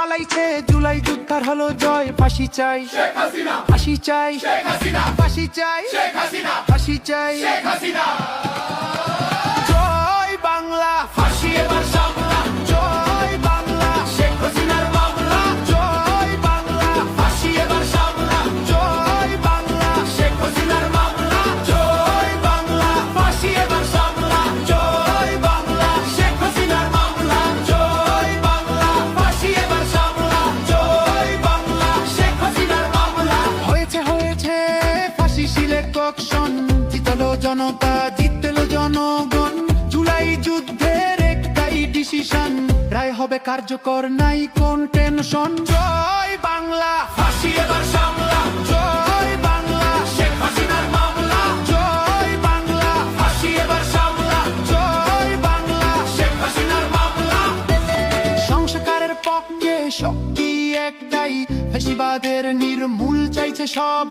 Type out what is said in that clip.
পালাইছে, জুলাই যুদ্ধার হলো জয়। ফাঁসি চাই, ফাঁসি চাই, ফাঁসি চাই, ফাঁসি চাই। জয় বাংলা, ফাঁসি এবার সামলা। জয় বাংলা, শেখ হাসিনার মামলা। জয় বাংলা, ফাঁসি এবার সামলা। জয় বাংলা, শেখ হাসিনার মামলা। জয় বাংলা, ফাঁসি এবার সামলা। জয় বাংলা, শেখ হাসিনার মামলা। জয় বাংলা, ফাঁসি এবার সামলা। জয় বাংলা, শেখ হাসিনার মামলা। হয়েছে হয়েছে ফাঁসি সিলেকশন, জিতলো জনতা, জিতলো জনগণ। জুলাই যুদ্ধের একটাই ডিসিশন, রায় হবে কার্যকর, নাই কোন টেনশন। জয় বাংলা, ফাঁসি এবার সামলা। জয় বাংলা, শেখ হাসিনার মামলা। জয় বাংলা, ফাঁসি এবার সামলা। জয় বাংলা, শেখ হাসিনার মামলা। সংস্কারের পক্ষে শক্তি একটাই, ফ্যাসিবাদের নির্মূল চাইছে সব।